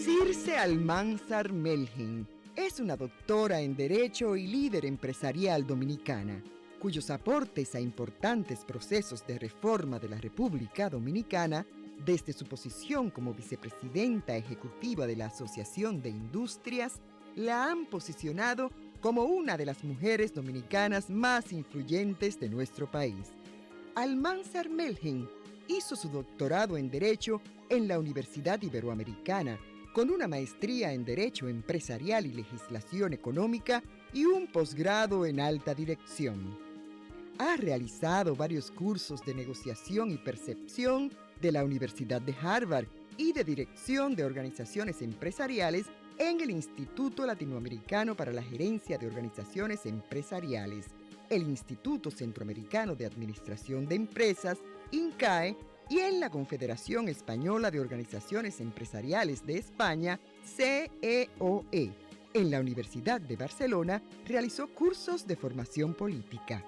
Circe Almanzar Melgen es una doctora en Derecho y líder empresarial dominicana, cuyos aportes a importantes procesos de reforma de la República Dominicana, desde su posición como vicepresidenta ejecutiva de la Asociación de Industrias, la han posicionado como una de las mujeres dominicanas más influyentes de nuestro país. Almanzar Melgen hizo su doctorado en Derecho en la Universidad Iberoamericana, con una maestría en Derecho Empresarial y Legislación Económica y un posgrado en Alta Dirección. Ha realizado varios cursos de negociación y percepción de la Universidad de Harvard y de Dirección de Organizaciones Empresariales en el Instituto Latinoamericano para la Gerencia de Organizaciones Empresariales, el Instituto Centroamericano de Administración de Empresas, INCAE, y en la Confederación Española de Organizaciones Empresariales de España, CEOE. En la Universidad de Barcelona realizó cursos de formación política.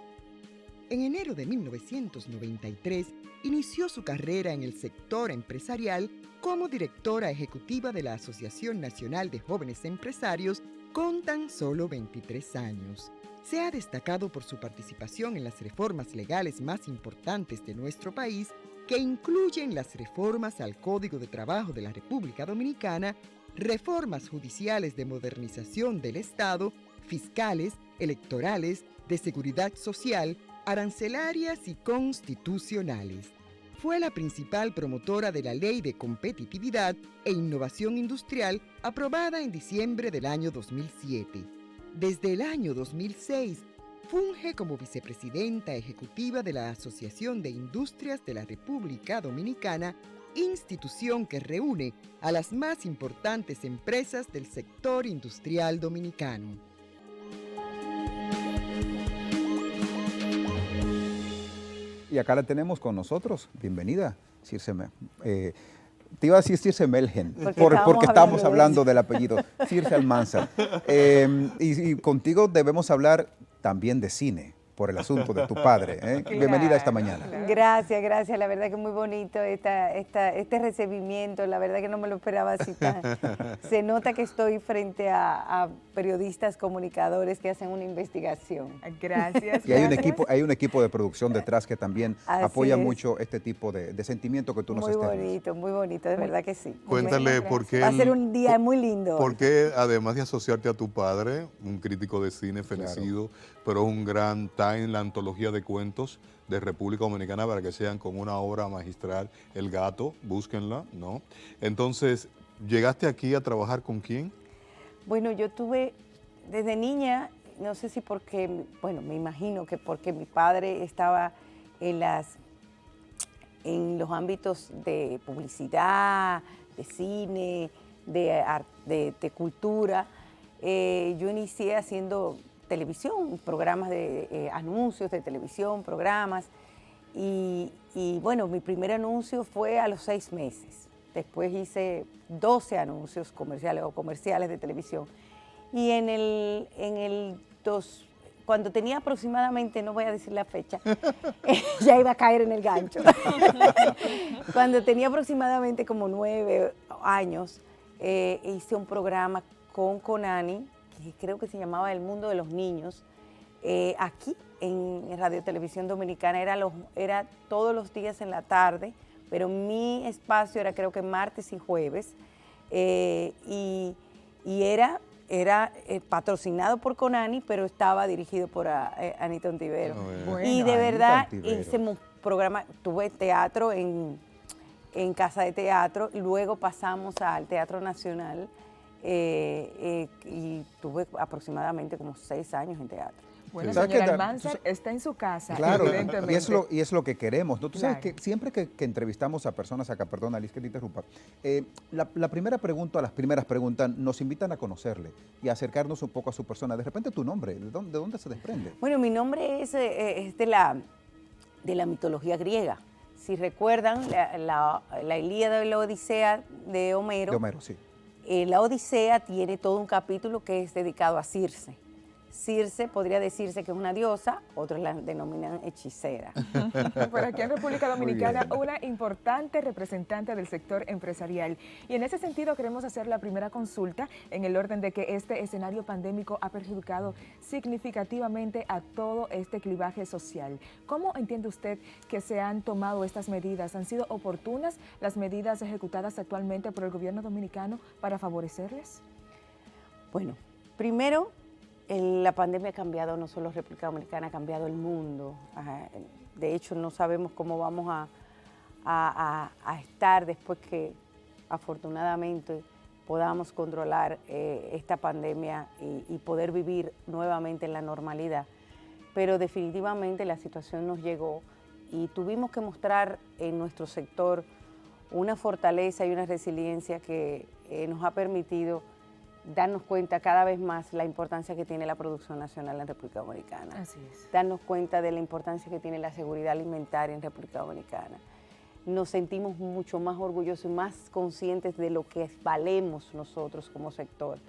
En enero de 1993 inició su carrera en el sector empresarial como directora ejecutiva de la Asociación Nacional de Jóvenes Empresarios con tan solo 23 años. Se ha destacado por su participación en las reformas legales más importantes de nuestro país, que incluyen las reformas al Código de Trabajo de la República Dominicana, reformas judiciales de modernización del Estado, fiscales, electorales, de seguridad social, arancelarias y constitucionales. Fue la principal promotora de la Ley de Competitividad e Innovación Industrial aprobada en diciembre del año 2007. Desde el año 2006, funge como vicepresidenta ejecutiva de la Asociación de Industrias de la República Dominicana, institución que reúne a las más importantes empresas del sector industrial dominicano. Y acá la tenemos con nosotros. Bienvenida, Circe. Te iba a decir Circe Melgen, porque estábamos hablando del apellido, Circe Almanzar. Y contigo debemos hablar también de cine, por el asunto de tu padre. Claro. Bienvenida esta mañana. Gracias, gracias. La verdad que muy bonito este recibimiento. La verdad que no me lo esperaba así tan. Se nota que estoy frente a periodistas, comunicadores que hacen una investigación. Gracias. Y hay un equipo de producción detrás que también apoya mucho este tipo de sentimiento que tú nos estás dando. Muy bonito, de verdad que sí. Cuéntale por qué. Va a ser un día muy lindo. Porque además de asociarte a tu padre, un crítico de cine fenecido, claro, pero un gran en la antología de cuentos de República Dominicana, para que sean con una obra magistral, El Gato, búsquenla, ¿no? Entonces, ¿llegaste aquí a trabajar con quién? Bueno, yo tuve desde niña, no sé si porque, bueno, me imagino que porque mi padre estaba en los ámbitos de publicidad, de cine, de cultura. Yo inicié haciendo televisión, programas de anuncios de televisión, programas, y bueno, mi primer anuncio fue a los 6 meses. Después hice 12 anuncios comerciales de televisión. Y cuando tenía aproximadamente, no voy a decir la fecha, ya iba a caer en el gancho. Cuando tenía aproximadamente como 9 años, hice un programa con Conani, que creo que se llamaba El Mundo de los Niños, aquí en Radio Televisión Dominicana. Era todos los días en la tarde, pero mi espacio era creo que martes y jueves, y era patrocinado por Conani, pero estaba dirigido por Anita Ontivero. Bueno, y de verdad hice un programa, tuve teatro en Casa de Teatro, luego pasamos al Teatro Nacional, y tuve aproximadamente como 6 años en teatro. Bueno, señora Almanzar está en su casa, claro, evidentemente. Y es lo que queremos, ¿no? Tú sabes que siempre que entrevistamos a personas acá, perdona, Liz, que te interrumpa, las primeras preguntas nos invitan a conocerle y a acercarnos un poco a su persona. De repente, tu nombre, ¿de dónde se desprende? Bueno, mi nombre es de la mitología griega. Si recuerdan, la Ilíada y la Odisea de Homero. De Homero, sí. La Odisea tiene todo un capítulo que es dedicado a Circe. Circe podría decirse que es una diosa, otros la denominan hechicera. Por aquí en República Dominicana, una importante representante del sector empresarial. Y en ese sentido queremos hacer la primera consulta en el orden de que este escenario pandémico ha perjudicado significativamente a todo este clivaje social. ¿Cómo entiende usted que se han tomado estas medidas? ¿Han sido oportunas las medidas ejecutadas actualmente por el gobierno dominicano para favorecerles? Bueno, primero, la pandemia ha cambiado no solo República Dominicana, ha cambiado el mundo. De hecho, no sabemos cómo vamos a estar después que afortunadamente podamos controlar esta pandemia y poder vivir nuevamente en la normalidad. Pero definitivamente la situación nos llegó y tuvimos que mostrar en nuestro sector una fortaleza y una resiliencia que nos ha permitido darnos cuenta cada vez más la importancia que tiene la producción nacional en República Dominicana. Así es. Darnos cuenta de la importancia que tiene la seguridad alimentaria en República Dominicana. Nos sentimos mucho más orgullosos y más conscientes de lo que valemos nosotros como sector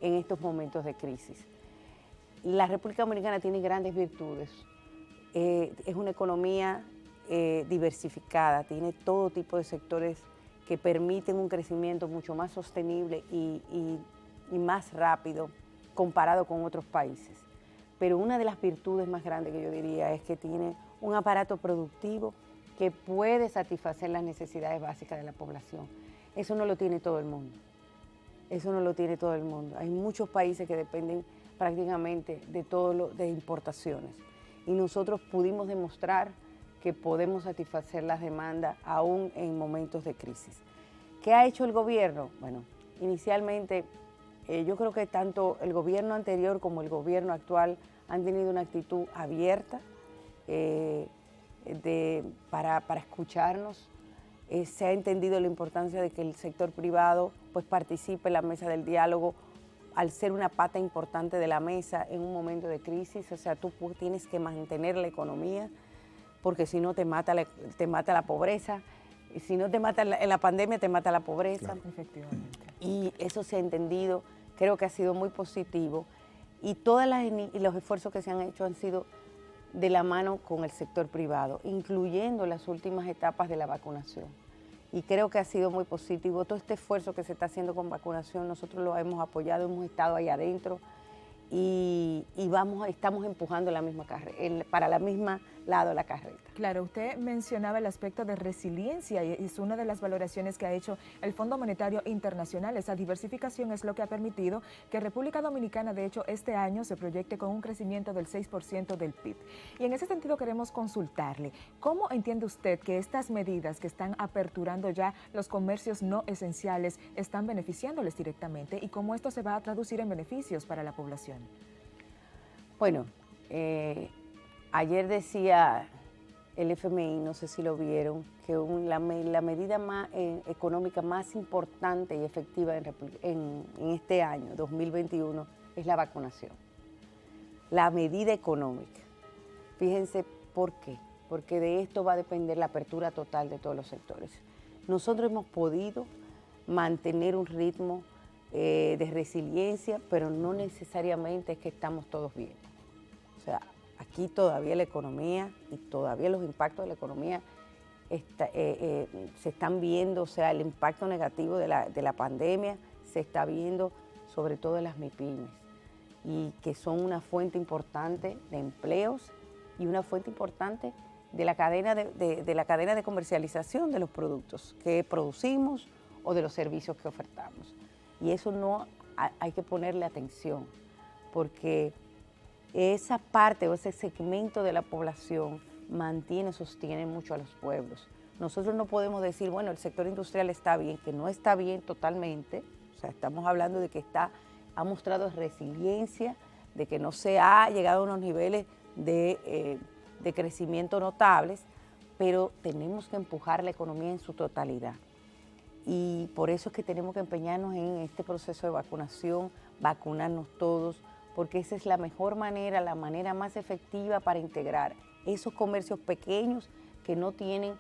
en estos momentos de crisis. La República Dominicana tiene grandes virtudes. Es una economía diversificada, tiene todo tipo de sectores que permiten un crecimiento mucho más sostenible y más rápido comparado con otros países. Pero una de las virtudes más grandes que yo diría es que tiene un aparato productivo que puede satisfacer las necesidades básicas de la población. Eso no lo tiene todo el mundo. Eso no lo tiene todo el mundo. Hay muchos países que dependen prácticamente de importaciones. Y nosotros pudimos demostrar que podemos satisfacer las demandas aún en momentos de crisis. ¿Qué ha hecho el gobierno? Bueno, inicialmente yo creo que tanto el gobierno anterior como el gobierno actual han tenido una actitud abierta para escucharnos. Se ha entendido la importancia de que el sector privado pues, participe en la mesa del diálogo al ser una pata importante de la mesa en un momento de crisis. O sea, tú tienes que mantener la economía porque si no te mata la pobreza. Y si no te mata en la pandemia, te mata la pobreza. Claro, efectivamente. Y eso se ha entendido, creo que ha sido muy positivo. Y todos los esfuerzos que se han hecho han sido de la mano con el sector privado, incluyendo las últimas etapas de la vacunación. Y creo que ha sido muy positivo. Todo este esfuerzo que se está haciendo con vacunación, nosotros lo hemos apoyado, hemos estado ahí adentro y estamos empujando la misma para la misma lado de la carreta. Claro, usted mencionaba el aspecto de resiliencia y es una de las valoraciones que ha hecho el Fondo Monetario Internacional. Esa diversificación es lo que ha permitido que República Dominicana, de hecho, este año se proyecte con un crecimiento del 6% del PIB. Y en ese sentido queremos consultarle, ¿cómo entiende usted que estas medidas que están aperturando ya los comercios no esenciales están beneficiándoles directamente y cómo esto se va a traducir en beneficios para la población? Bueno, ayer decía el FMI, no sé si lo vieron, que la medida económica más importante y efectiva en este año, 2021, es la vacunación. La medida económica. Fíjense por qué. Porque de esto va a depender la apertura total de todos los sectores. Nosotros hemos podido mantener un ritmo de resiliencia, pero no necesariamente es que estamos todos bien. O sea, aquí todavía la economía y todavía los impactos de la economía se están viendo, o sea, el impacto negativo de la pandemia se está viendo sobre todo en las MIPYMES y que son una fuente importante de empleos y una fuente importante de la cadena de comercialización de los productos que producimos o de los servicios que ofertamos. Y eso no hay que ponerle atención porque esa parte o ese segmento de la población sostiene mucho a los pueblos. Nosotros no podemos decir, bueno, el sector industrial está bien, que no está bien totalmente. O sea, estamos hablando de que ha mostrado resiliencia, de que no se ha llegado a unos niveles de crecimiento notables, pero tenemos que empujar la economía en su totalidad. Y por eso es que tenemos que empeñarnos en este proceso de vacunación, vacunarnos todos, porque esa es la mejor manera, la manera más efectiva para integrar esos comercios pequeños que no tienen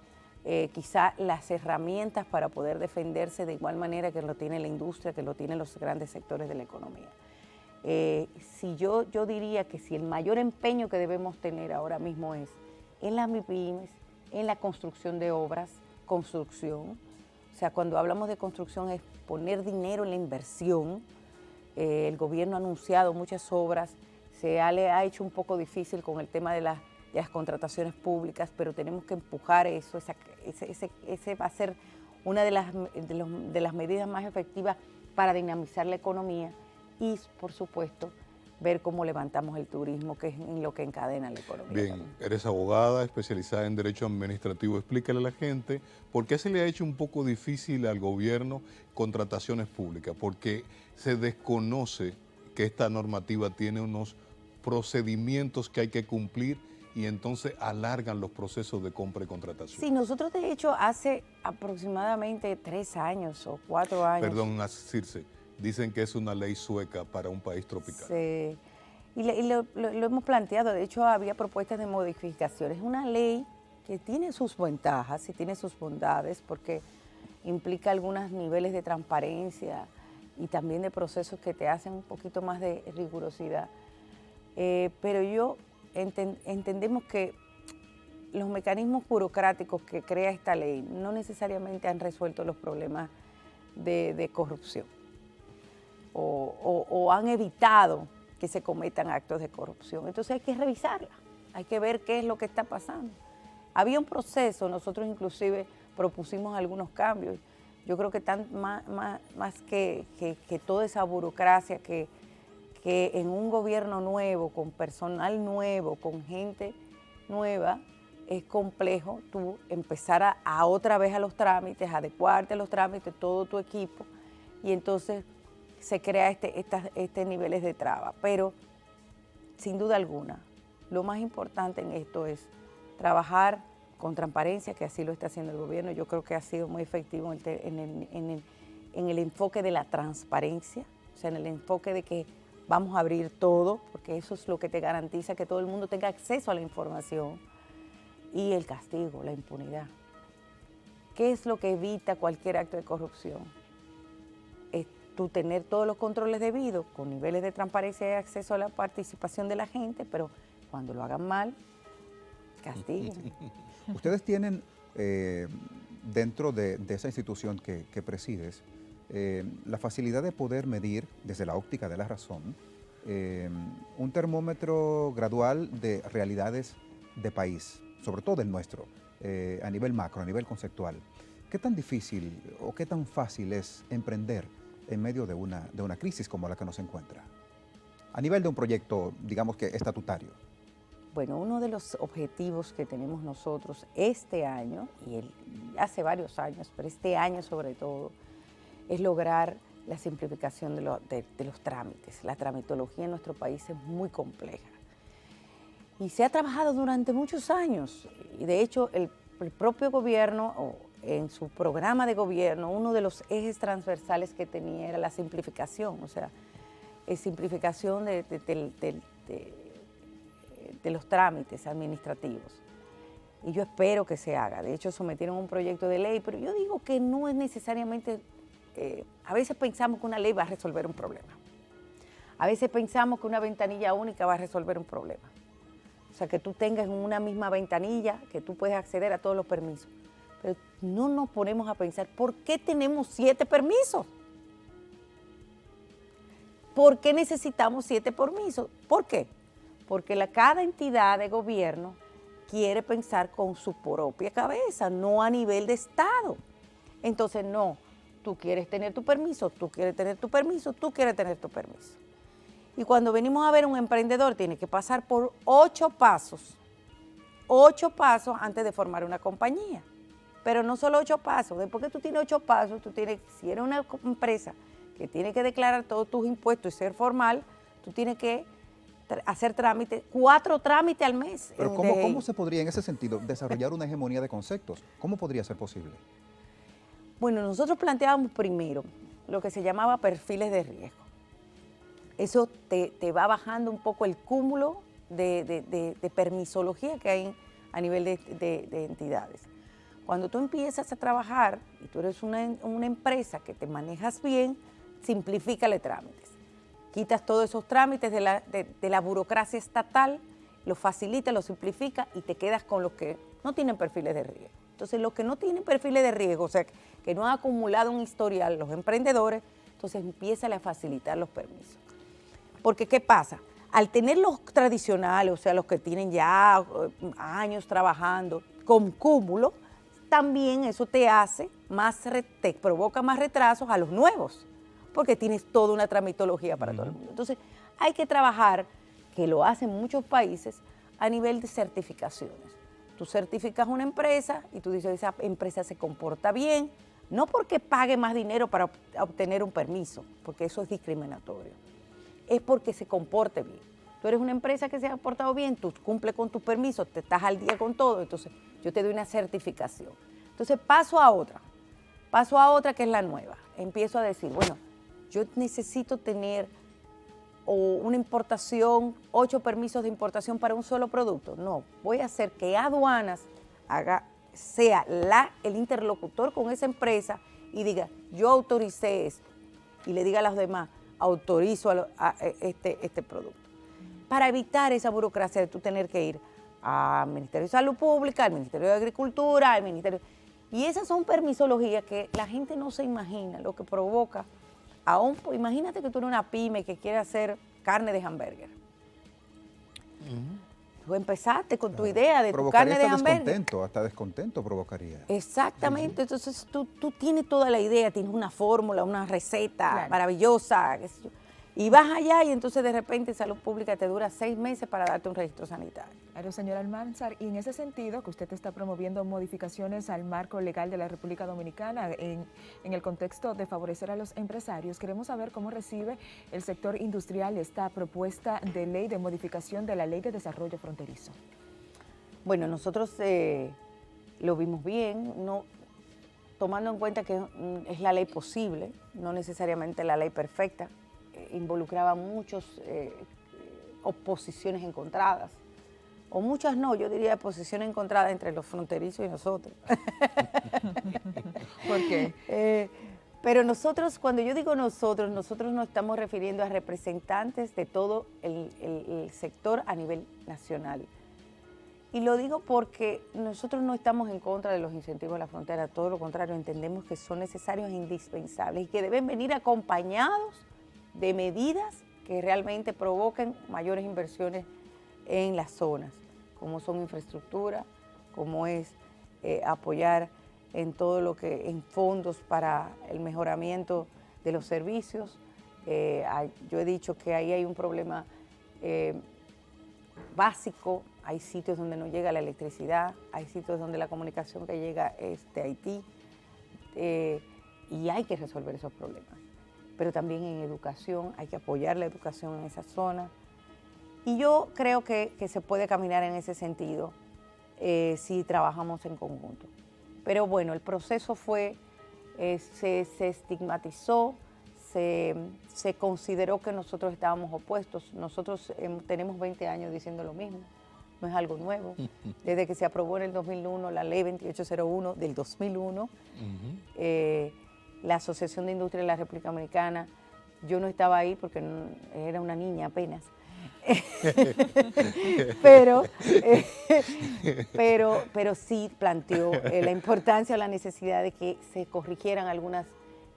quizá las herramientas para poder defenderse de igual manera que lo tiene la industria, que lo tienen los grandes sectores de la economía. Si yo diría que si el mayor empeño que debemos tener ahora mismo es en las MIPYMES, en la construcción de obras, construcción. O sea, cuando hablamos de construcción es poner dinero en la inversión. El gobierno ha anunciado muchas obras, le ha hecho un poco difícil con el tema de las contrataciones públicas, pero tenemos que empujar eso. Ese va a ser una de las medidas más efectivas para dinamizar la economía y, por supuesto, ver cómo levantamos el turismo, que es en lo que encadena la economía. Bien, también. Eres abogada especializada en Derecho Administrativo. Explícale a la gente por qué se le ha hecho un poco difícil al gobierno contrataciones públicas, porque se desconoce que esta normativa tiene unos procedimientos que hay que cumplir y entonces alargan los procesos de compra y contratación. Sí, nosotros de hecho hace aproximadamente 3 años o 4 años. Perdón, Circe, dicen que es una ley sueca para un país tropical. Sí, y lo hemos planteado, de hecho había propuestas de modificación. Es una ley que tiene sus ventajas y tiene sus bondades porque implica algunos niveles de transparencia y también de procesos que te hacen un poquito más de rigurosidad. Pero entendemos que los mecanismos burocráticos que crea esta ley no necesariamente han resuelto los problemas de corrupción o han evitado que se cometan actos de corrupción. Entonces hay que revisarla, hay que ver qué es lo que está pasando. Había un proceso, nosotros inclusive propusimos algunos cambios. Yo creo que más que toda esa burocracia que en un gobierno nuevo, con personal nuevo, con gente nueva, es complejo tú empezar a otra vez a los trámites, adecuarte a los trámites, todo tu equipo, y entonces se crea este niveles de traba. Pero, sin duda alguna, lo más importante en esto es trabajar con transparencia, que así lo está haciendo el gobierno. Yo creo que ha sido muy efectivo en el enfoque de la transparencia, o sea, en el enfoque de que vamos a abrir todo, porque eso es lo que te garantiza que todo el mundo tenga acceso a la información. Y el castigo, la impunidad. ¿Qué es lo que evita cualquier acto de corrupción? Es tú tener todos los controles debidos, con niveles de transparencia y acceso a la participación de la gente, pero cuando lo hagan mal, castiguen. Ustedes tienen, dentro de esa institución que presides, la facilidad de poder medir, desde la óptica de la razón, un termómetro gradual de realidades de país, sobre todo el nuestro, a nivel macro, a nivel conceptual. ¿Qué tan difícil o qué tan fácil es emprender en medio de una crisis como la que nos encuentra? A nivel de un proyecto, digamos que estatutario. Bueno, uno de los objetivos que tenemos nosotros este año, y hace varios años, pero este año sobre todo, es lograr la simplificación de los trámites. La tramitología en nuestro país es muy compleja. Y se ha trabajado durante muchos años. Y de hecho, el propio gobierno, en su programa de gobierno, uno de los ejes transversales que tenía era la simplificación, o sea, simplificación de los trámites administrativos. Y yo espero que se haga. De hecho, sometieron un proyecto de ley, pero yo digo que no es necesariamente... a veces pensamos que una ley va a resolver un problema. A veces pensamos que una ventanilla única va a resolver un problema. O sea, que tú tengas una misma ventanilla, que tú puedes acceder a todos los permisos. Pero no nos ponemos a pensar, ¿por qué tenemos 7 permisos? ¿Por qué necesitamos 7 permisos? ¿Por qué? Porque cada entidad de gobierno quiere pensar con su propia cabeza, no a nivel de Estado. Entonces, no, tú quieres tener tu permiso, tú quieres tener tu permiso, tú quieres tener tu permiso. Y cuando venimos a ver un emprendedor, tiene que pasar por 8 pasos antes de formar una compañía. Pero no solo 8 pasos, después que tú tienes 8 pasos, si eres una empresa que tiene que declarar todos tus impuestos y ser formal, tú tienes que hacer trámites, 4 trámites al mes. Pero ¿cómo se podría, en ese sentido, desarrollar una hegemonía de conceptos? ¿Cómo podría ser posible? Bueno, nosotros planteábamos primero lo que se llamaba perfiles de riesgo. Eso te va bajando un poco el cúmulo de permisología que hay a nivel de entidades. Cuando tú empiezas a trabajar y tú eres una empresa que te manejas bien, simplifícale trámites. quitas todos esos trámites de la burocracia estatal, lo facilita, lo simplifica y te quedas con los que no tienen perfiles de riesgo. Entonces, los que no tienen perfiles de riesgo, o sea, que no han acumulado un historial, los emprendedores, entonces empiezan a facilitar los permisos. Porque, ¿qué pasa? Al tener los tradicionales, o sea, los que tienen ya años trabajando con cúmulo, también eso te hace te provoca más retrasos a los nuevos, porque tienes toda una tramitología para todo el mundo. Entonces, hay que trabajar, que lo hacen muchos países, a nivel de certificaciones. Tú certificas una empresa y tú dices, esa empresa se comporta bien, no porque pague más dinero para obtener un permiso, porque eso es discriminatorio, es porque se comporte bien. Tú eres una empresa que se ha portado bien, tú cumples con tus permisos, te estás al día con todo, entonces yo te doy una certificación. Entonces paso a otra que es la nueva. Empiezo a decir, bueno, yo necesito tener una importación, 8 permisos de importación para un solo producto. No, voy a hacer que aduanas sea el interlocutor con esa empresa y diga, yo autoricé esto, y le diga a los demás, autorizo este producto. Para evitar esa burocracia de tú tener que ir al Ministerio de Salud Pública, al Ministerio de Agricultura, al Ministerio... Y esas son permisologías que la gente no se imagina, lo que provoca. Imagínate que tú eres una pyme que quiere hacer carne de hamburger. Tú empezaste con tu idea de tu carne de hamburger. Hasta descontento provocaría. Exactamente, entonces tú tienes toda la idea, tienes una fórmula, una receta maravillosa, y vas allá y entonces de repente Salud Pública te dura 6 meses para darte un registro sanitario. Claro, señor Almanzar, y en ese sentido que usted está promoviendo modificaciones al marco legal de la República Dominicana en el contexto de favorecer a los empresarios, queremos saber cómo recibe el sector industrial esta propuesta de ley de modificación de la Ley de Desarrollo Fronterizo. Bueno, nosotros lo vimos bien, tomando en cuenta que es la ley posible, no necesariamente la ley perfecta. Involucraba muchas oposiciones encontradas, o muchas no, yo diría posiciones encontradas entre los fronterizos y nosotros. ¿Por qué? Pero nosotros, cuando yo digo nosotros nos estamos refiriendo a representantes de todo el sector a nivel nacional. Y lo digo porque nosotros no estamos en contra de los incentivos a la frontera, todo lo contrario, entendemos que son necesarios e indispensables y que deben venir acompañados de medidas que realmente provoquen mayores inversiones en las zonas, como son infraestructura, como es apoyar en todo lo que, en fondos para el mejoramiento de los servicios. Yo he dicho que ahí hay un problema básico, hay sitios donde no llega la electricidad, hay sitios donde la comunicación que llega es de Haití, y hay que resolver esos problemas. Pero también en educación, hay que apoyar la educación en esa zona. Y yo creo que se puede caminar en ese sentido si trabajamos en conjunto. Pero bueno, el proceso fue, se estigmatizó, se consideró que nosotros estábamos opuestos. Nosotros tenemos 20 años diciendo lo mismo, no es algo nuevo. Desde que se aprobó en el 2001 la ley 2801 del 2001, la Asociación de Industria de la República Dominicana, yo no estaba ahí porque era una niña apenas, pero sí planteó la importancia o la necesidad de que se corrigieran algunas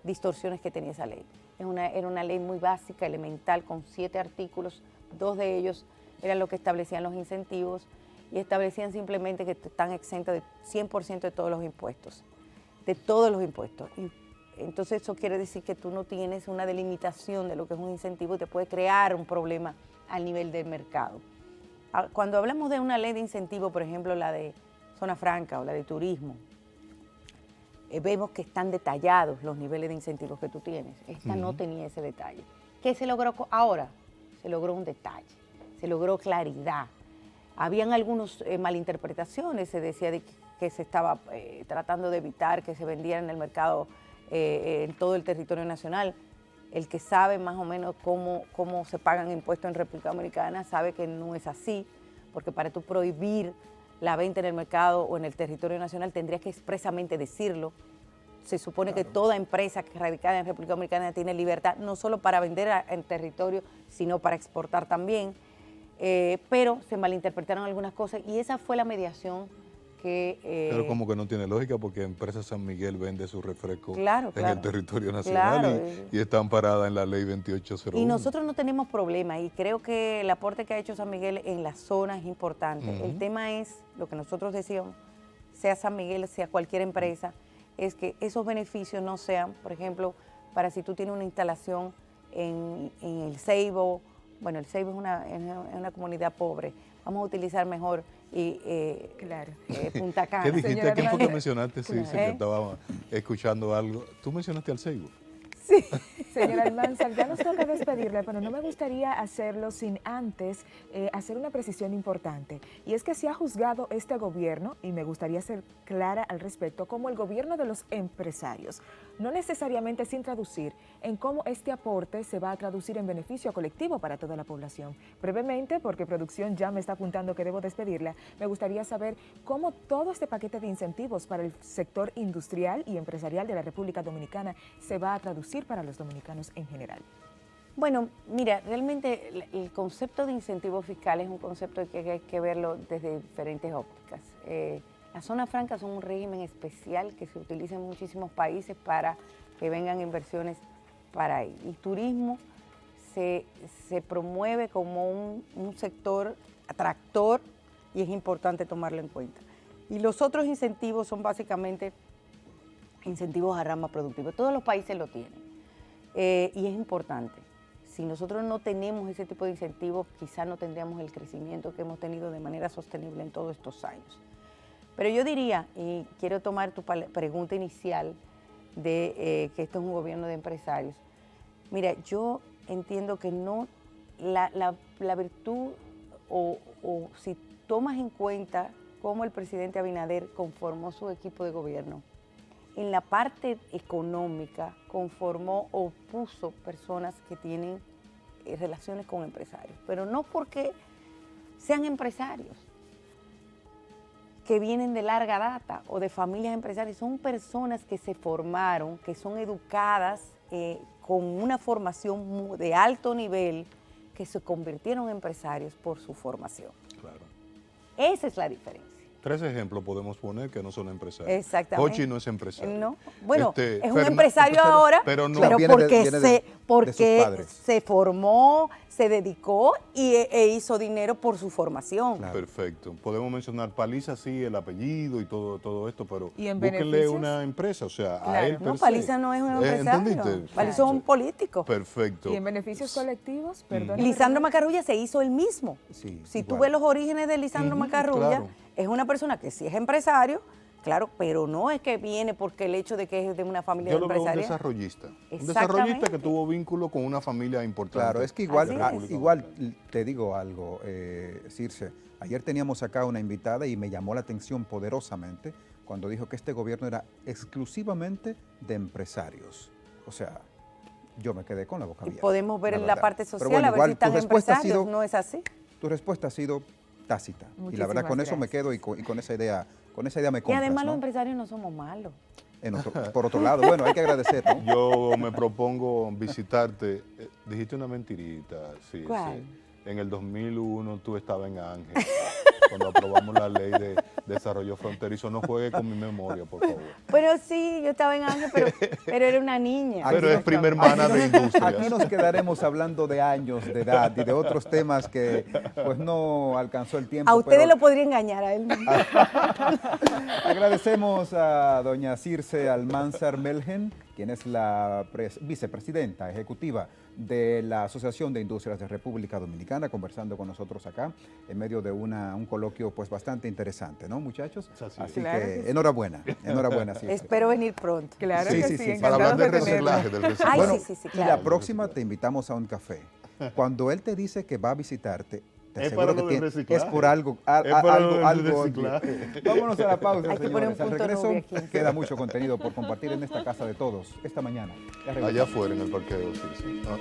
distorsiones que tenía esa ley. Era una ley muy básica, elemental, con 7 artículos, 2 de ellos eran lo que establecían los incentivos y establecían simplemente que están exentos de 100% de todos los impuestos, Entonces eso quiere decir que tú no tienes una delimitación de lo que es un incentivo y te puede crear un problema al nivel del mercado. Cuando hablamos de una ley de incentivo, por ejemplo la de zona franca o la de turismo, vemos que están detallados los niveles de incentivos que tú tienes. Esta no tenía ese detalle. ¿Qué se logró ahora? Se logró un detalle, se logró claridad. Habían algunas malinterpretaciones, se decía que se estaba tratando de evitar que se vendiera en el mercado en todo el territorio nacional. El que sabe más o menos cómo se pagan impuestos en República Dominicana sabe que no es así, porque para tú prohibir la venta en el mercado o en el territorio nacional tendrías que expresamente decirlo. se supone que toda empresa que radicada en República Dominicana tiene libertad, no solo para vender en territorio, sino para exportar también. Pero se malinterpretaron algunas cosas y esa fue la mediación que... Pero como que no tiene lógica porque Empresa San Miguel vende su refresco Claro, en el territorio nacional claro. y están paradas en la ley 2801. Y nosotros no tenemos problema y creo que el aporte que ha hecho San Miguel en la zona es importante. El tema es, lo que nosotros decíamos, sea San Miguel, sea cualquier empresa, es que esos beneficios no sean, por ejemplo, para si tú tienes una instalación en el Ceibo. Bueno, el Ceibo es una comunidad pobre. Vamos a utilizar mejor Punta Cana. ¿Qué dijiste? ¿A quién fue que mencionaste? Sí, Claro. sí, que estaba escuchando algo. ¿Tú mencionaste al Ceibo? Sí. Señora Almanzar, ya nos toca despedirle, pero no me gustaría hacerlo sin antes hacer una precisión importante. Y es que se ha juzgado este gobierno, y me gustaría ser clara al respecto, como el gobierno de los empresarios. No necesariamente sin traducir en cómo este aporte se va a traducir en beneficio colectivo para toda la población. Brevemente, porque producción ya me está apuntando que debo despedirla, me gustaría saber cómo todo este paquete de incentivos para el sector industrial y empresarial de la República Dominicana se va a traducir para los dominicanos en general. Bueno, mira, realmente el concepto de incentivo fiscal es un concepto que hay que verlo desde diferentes ópticas. Las zonas francas son un régimen especial que se utiliza en muchísimos países para que vengan inversiones para ahí. El turismo se promueve como un sector atractor y es importante tomarlo en cuenta. Y los otros incentivos son básicamente incentivos a rama productiva. Todos los países lo tienen. Y es importante. Si nosotros no tenemos ese tipo de incentivos, quizás no tendríamos el crecimiento que hemos tenido de manera sostenible en todos estos años. Pero yo diría, y quiero tomar tu pregunta inicial de que esto es un gobierno de empresarios. Mira, yo entiendo que no, la virtud o si tomas en cuenta cómo el presidente Abinader conformó su equipo de gobierno, en la parte económica conformó o puso personas que tienen relaciones con empresarios, pero no porque sean empresarios que vienen de larga data o de familias empresarias, son personas que se formaron, que son educadas con una formación de alto nivel, que se convirtieron en empresarios por su formación. Claro. Esa es la diferencia. 3 ejemplos podemos poner que no son empresarios. Exactamente. Hochi no es empresario. No. Bueno, es un Fernan- empresario ahora, pero no. pero Viene de porque sus padres. se formó, se dedicó e hizo dinero por su formación. Claro. Perfecto. Podemos mencionar Paliza, sí, el apellido y todo esto, pero ¿Y en búsquenle beneficios? una empresa, o sea, a Claro. él No, per se. Paliza no es un empresario. ¿Entendiste? Paliza es un político. Perfecto. Y en beneficios colectivos, perdón. Lisandro Macarrulla se hizo él mismo. Sí, Si tú igual. ves los orígenes de Lisandro Macarrulla, claro. es una persona que sí es empresario, claro, pero no es que viene porque el hecho de que es de una familia Yo lo veo un empresaria. desarrollista. Un Exactamente. desarrollista que tuvo vínculo con una familia importante. Claro, es que igual, Así es. igual te digo algo, Circe. Ayer teníamos acá una invitada y me llamó la atención poderosamente cuando dijo que este gobierno era exclusivamente de empresarios. O sea, yo me quedé con la boca Y abierta. podemos ver en la verdad. parte Pero social bueno, a ver igual si están tu respuesta ha empresarios, sido- ¿no es así? Tu respuesta ha sido tácita. Y la Muchísimas verdad con eso me gracias. quedo y con esa idea me Y compras, además ¿no? los empresarios no somos malos. Por otro lado, bueno, hay que agradecer, ¿no? Yo me propongo visitarte. Dijiste una mentirita, sí. ¿Cuál? Sí. En el 2001 tú estabas en Ángel, cuando aprobamos la ley de desarrollo fronterizo. No juegue con mi memoria, por favor. Pero sí, yo estaba en Ángel, pero era una niña. Aquí Pero es nos- prima hermana de industrias. Aquí nos quedaremos hablando de años de edad y de otros temas que pues no alcanzó el tiempo. A ustedes pero lo podría engañar a él. agradecemos a doña Circe Almanzar Melgen, quien es la vicepresidenta ejecutiva de la Asociación de Industrias de República Dominicana, conversando con nosotros acá en medio de un coloquio pues bastante interesante, ¿no, muchachos? Así Así es. Claro que que sí. enhorabuena, Circe. Espero venir pronto. Claro Sí, que sí, sí, sí, Para encantados hablar del de tenerlo. reciclaje, del reciclaje. Ay, Bueno, sí, sí, sí, y claro. la próxima te invitamos a un café. Cuando él te dice que va a visitarte, te Es aseguro para que lo del es reciclaje. por algo, Es para lo del algo. reciclaje. Vámonos a la pausa, Hay que poner un señores. Al punto regreso nube aquí. queda mucho contenido por compartir en esta casa de todos esta mañana. Ya regresamos. Allá afuera en el parqueo, sí, sí. Ah.